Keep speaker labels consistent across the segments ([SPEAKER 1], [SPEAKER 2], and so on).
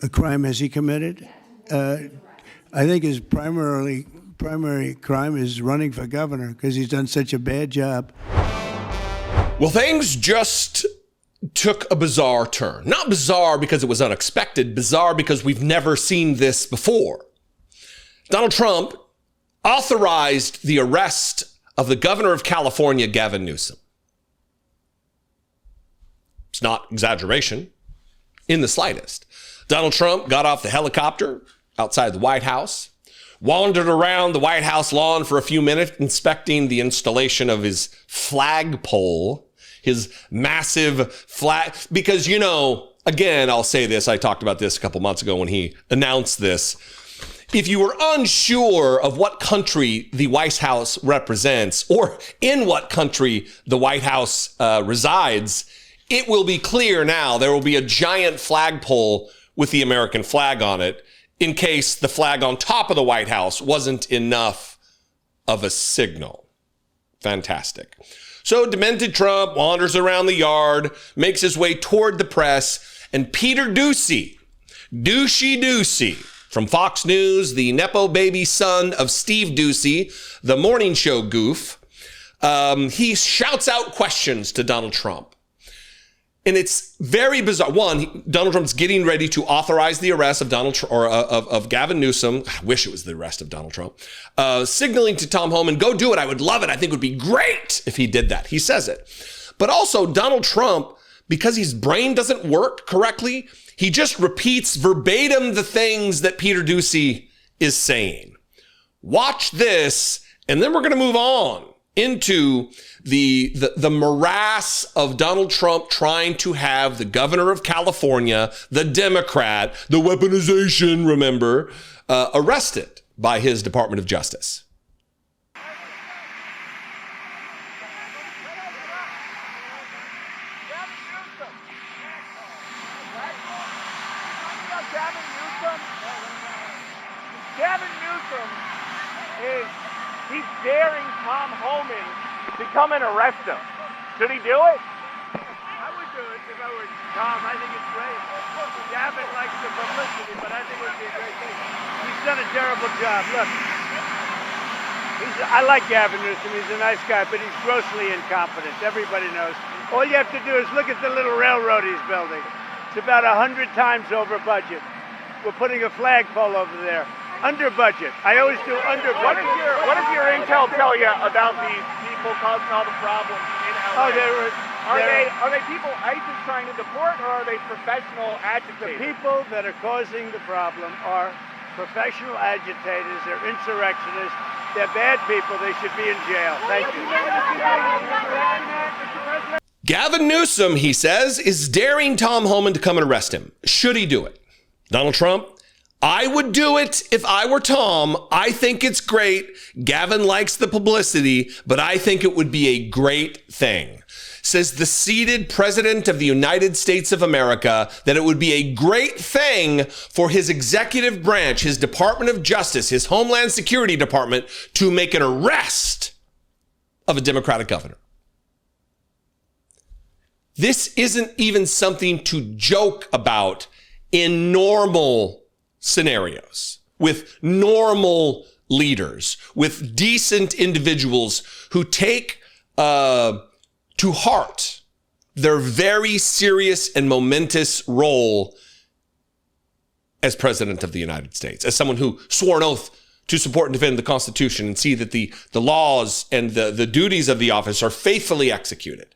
[SPEAKER 1] crime has he committed? I think his primary crime is running for governor because he's done such a bad job.
[SPEAKER 2] Well, things just took a bizarre turn. Not bizarre because it was unexpected, bizarre because we've never seen this before. Donald Trump authorized the arrest of the governor of California, Gavin Newsom. It's not exaggeration in the slightest. Donald Trump got off the helicopter outside the White House, wandered around the White House lawn for a few minutes, inspecting the installation of his flagpole, his massive flag. Because, you know, again, I'll say this, I talked about this a couple months ago when he announced this. If you were unsure of what country the White House represents or in what country the White House resides, it will be clear now. There will be a giant flagpole with the American flag on it in case the flag on top of the White House wasn't enough of a signal. Fantastic. So demented Trump wanders around the yard, makes his way toward the press, and Peter Doocy, Doocy, from Fox News, the Nepo-Baby son of Steve Doocy, the morning show goof, he shouts out questions to Donald Trump. And it's very bizarre. One, Donald Trump's getting ready to authorize the arrest of of Gavin Newsom. I wish it was the arrest of Donald Trump. Signaling to Tom Homan, go do it. I would love it. I think it would be great if he did that. He says it. But also Donald Trump, because his brain doesn't work correctly, he just repeats verbatim the things that Peter Doocy is saying. Watch this, and then we're going to move on into the morass of Donald Trump trying to have the governor of California, the Democrat, the weaponization, remember, arrested by his Department of Justice.
[SPEAKER 3] Gavin Newsom he's daring Tom Homan to come and arrest him. Should he do it? I would do it if I were Tom. I think it's great. Gavin likes the publicity, but I think it would be a great thing. He's done a terrible job. Look, I like Gavin Newsom. He's a nice guy, but he's grossly incompetent. Everybody knows. All you have to do is look at the little railroad he's building. It's about 100 times over budget. We're putting a flagpole over there. Under budget. I always do under budget. What does your intel tell you about these people causing all the problems in LA? Are they people ICE is trying to deport, or are they professional agitators? The people that are causing the problem are professional agitators. They're insurrectionists. They're bad people. They should be in jail. Thank you.
[SPEAKER 2] Gavin Newsom, he says, is daring Tom Homan to come and arrest him. Should he do it? Donald Trump, I would do it if I were Tom. I think it's great. Gavin likes the publicity, but I think it would be a great thing. Says the seated president of the United States of America that it would be a great thing for his executive branch, his Department of Justice, his Homeland Security Department to make an arrest of a Democratic governor. This isn't even something to joke about in normal scenarios, with normal leaders, with decent individuals who take to heart their very serious and momentous role as president of the United States, as someone who swore an oath to support and defend the Constitution and see that the laws and the duties of the office are faithfully executed.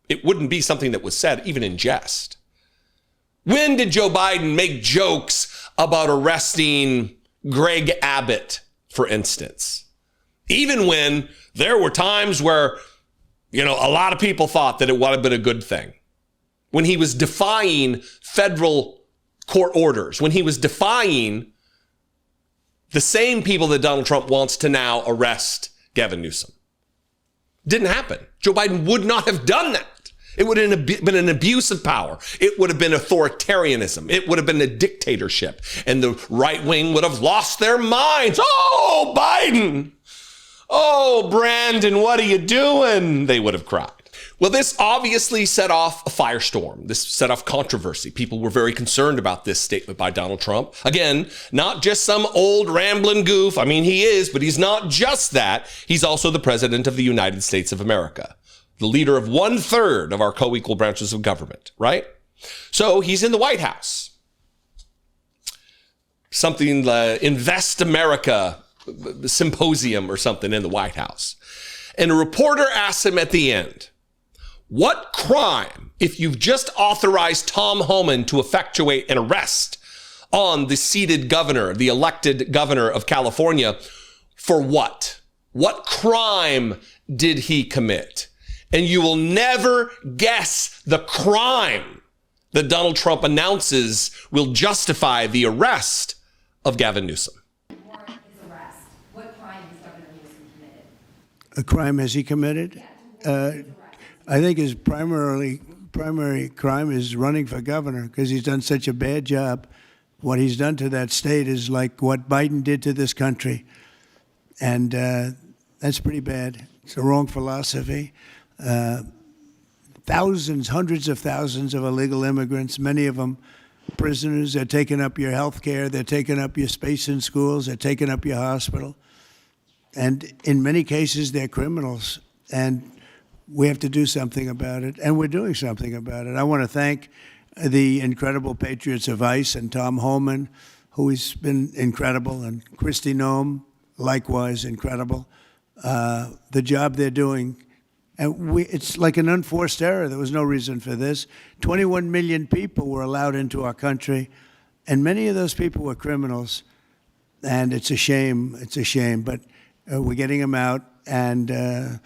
[SPEAKER 2] It wouldn't be something that was said even in jest. When did Joe Biden make jokes about arresting Greg Abbott, for instance? Even when there were times where, a lot of people thought that it would have been a good thing. When he was defying federal court orders, when he was defying the same people that Donald Trump wants to now arrest Gavin Newsom. Didn't happen. Joe Biden would not have done that. It would have been an abuse of power. It would have been authoritarianism. It would have been a dictatorship. And the right wing would have lost their minds. Oh, Biden. Oh, Brandon, what are you doing? They would have cried. Well, this obviously set off a firestorm. This set off controversy. People were very concerned about this statement by Donald Trump. Again, not just some old rambling goof. I mean, he is, but he's not just that. He's also the president of the United States of America, the leader of 1/3 of our co-equal branches of government, right? So he's in the White House. Something, Invest America symposium or something in the White House. And a reporter asks him at the end, what crime, if you've just authorized Tom Homan to effectuate an arrest on the seated governor, the elected governor of California, for what? What crime did he commit? And you will never guess the crime that Donald Trump announces will justify the arrest of Gavin Newsom.
[SPEAKER 4] Warrant his arrest. What crime has Governor Newsom committed?
[SPEAKER 1] A crime has he committed? I think his primary crime is running for governor because he's done such a bad job. What he's done to that state is like what Biden did to this country. And that's pretty bad. It's the wrong philosophy. Thousands, hundreds of thousands of illegal immigrants, many of them prisoners. They're taking up your health care. They're taking up your space in schools. They're taking up your hospital. And in many cases, they're criminals. And we have to do something about it. And we're doing something about it. I want to thank the incredible patriots of ICE and Tom Homan, who has been incredible, and Kristi Noem, likewise incredible. The job they're doing. And it's like an unforced error. There was no reason for this. 21 million people were allowed into our country, and many of those people were criminals. And it's a shame. It's a shame. But we're getting them out. And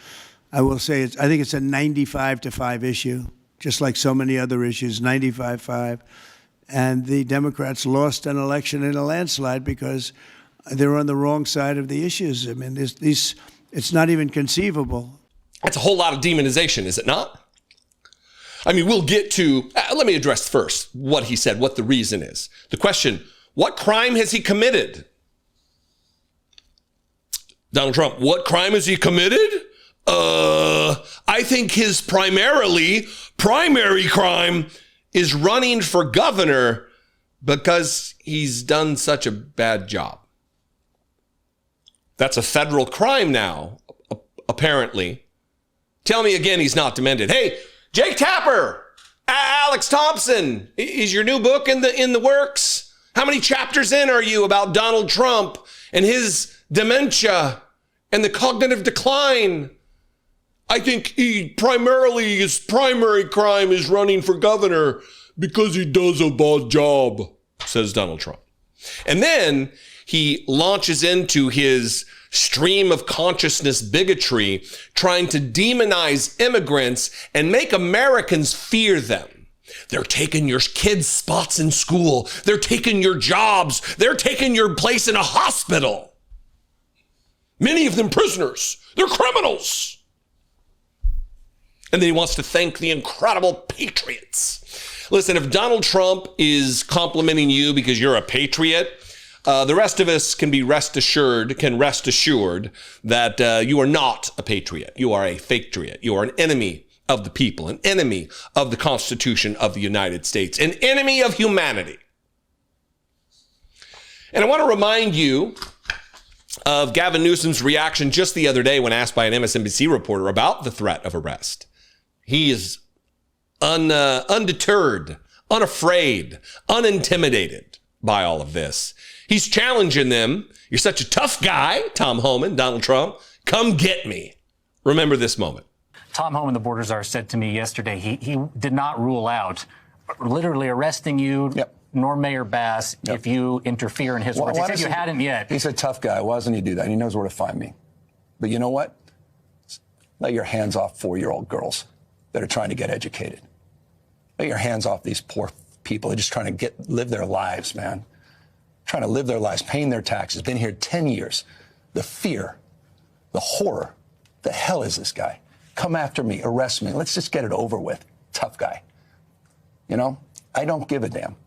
[SPEAKER 1] I will say, I think it's a 95-5 issue, just like so many other issues, 95-5. And the Democrats lost an election in a landslide because they're on the wrong side of the issues. I mean, it's not even conceivable.
[SPEAKER 2] That's a whole lot of demonization, is it not? I mean, we'll get to, let me address first what he said, what the reason is. The question, what crime has he committed? Donald Trump, what crime has he committed? I think his primary crime is running for governor because he's done such a bad job. That's a federal crime now, apparently. Tell me again he's not demented. Hey, Jake Tapper, Alex Thompson, is your new book in the works? How many chapters in are you about Donald Trump and his dementia and the cognitive decline? I think his primary crime is running for governor because he does a bad job, says Donald Trump. And then he launches into his stream of consciousness bigotry, trying to demonize immigrants and make Americans fear them. They're taking your kids' spots in school. They're taking your jobs. They're taking your place in a hospital. Many of them prisoners. They're criminals. And then he wants to thank the incredible patriots. Listen, if Donald Trump is complimenting you because you're a patriot, the rest of us can rest assured that you are not a patriot. You are a faketriot. You are an enemy of the people, an enemy of the Constitution of the United States, an enemy of humanity. And I want to remind you of Gavin Newsom's reaction just the other day when asked by an MSNBC reporter about the threat of arrest. He is undeterred, unafraid, unintimidated by all of this. He's challenging them. You're such a tough guy, Tom Homan, Donald Trump. Come get me. Remember this moment.
[SPEAKER 5] Tom Homan, the border czar, said to me yesterday he did not rule out literally arresting you, nor Mayor Bass, if you interfere in his words. He said you hadn't yet.
[SPEAKER 6] He's a tough guy. Why doesn't he do that? He knows where to find me. But you know what? Let your hands off 4-year-old girls that are trying to get educated. Let your hands off these poor people. They're just trying to live their lives, man. Trying to live their lives, paying their taxes, been here 10 years. The fear, the horror, the hell is this guy? Come after me, arrest me. Let's just get it over with. Tough guy. You know, I don't give a damn.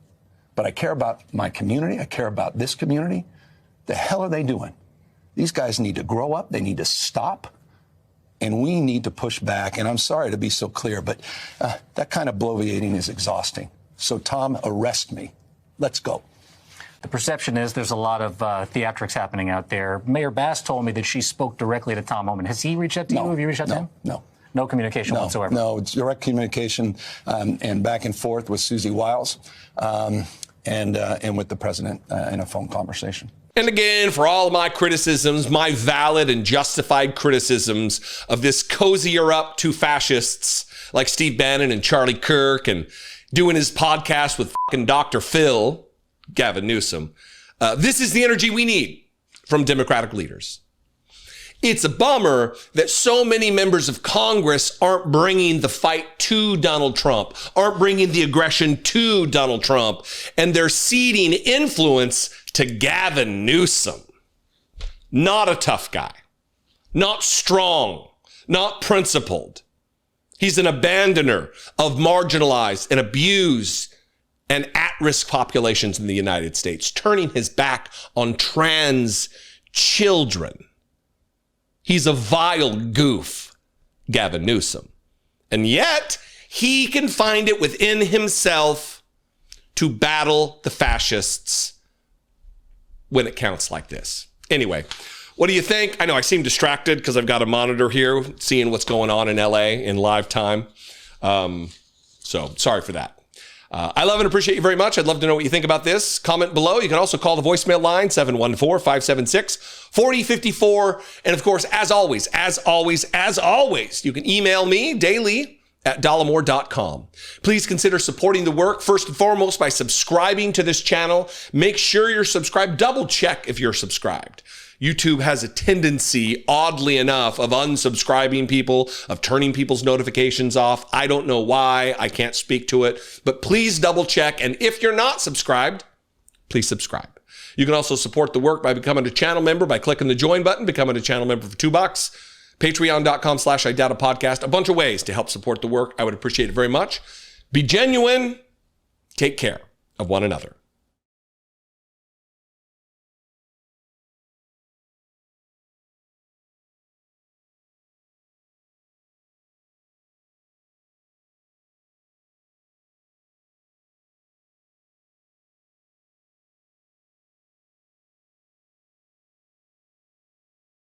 [SPEAKER 6] But I care about my community. I care about this community. The hell are they doing? These guys need to grow up. They need to stop. And we need to push back. And I'm sorry to be so clear, but that kind of bloviating is exhausting. So, Tom, arrest me. Let's go.
[SPEAKER 5] The perception is there's a lot of theatrics happening out there. Mayor Bass told me that she spoke directly to Tom Homan. Has he reached out to you? Have you reached out to him?
[SPEAKER 6] No.
[SPEAKER 5] No communication whatsoever?
[SPEAKER 6] No, it's direct communication and back and forth with Susie Wiles and with the president in a phone conversation.
[SPEAKER 2] And again, for all of my criticisms, my valid and justified criticisms of this cozier up to fascists like Steve Bannon and Charlie Kirk and doing his podcast with fucking Dr. Phil, Gavin Newsom, this is the energy we need from Democratic leaders. It's a bummer that so many members of Congress aren't bringing the fight to Donald Trump, aren't bringing the aggression to Donald Trump, and they're ceding influence to Gavin Newsom. Not a tough guy, not strong, not principled. He's an abandoner of marginalized and abused and at-risk populations in the United States, turning his back on trans children. He's a vile goof, Gavin Newsom. And yet, he can find it within himself to battle the fascists when it counts like this. Anyway, what do you think? I know I seem distracted because I've got a monitor here seeing what's going on in LA in live time. So sorry for that. I love and appreciate you very much. I'd love to know what you think about this. Comment below. You can also call the voicemail line, 714-576-4054. And of course, as always, you can email me daily at Dollemore.com. Please consider supporting the work, first and foremost, by subscribing to this channel. Make sure you're subscribed. Double check if you're subscribed. YouTube has a tendency, oddly enough, of unsubscribing people, of turning people's notifications off. I don't know why. I can't speak to it. But please double check. And if you're not subscribed, please subscribe. You can also support the work by becoming a channel member by clicking the join button, becoming a channel member for $2. Patreon.com/iDataPodcast. A bunch of ways to help support the work. I would appreciate it very much. Be genuine. Take care of one another.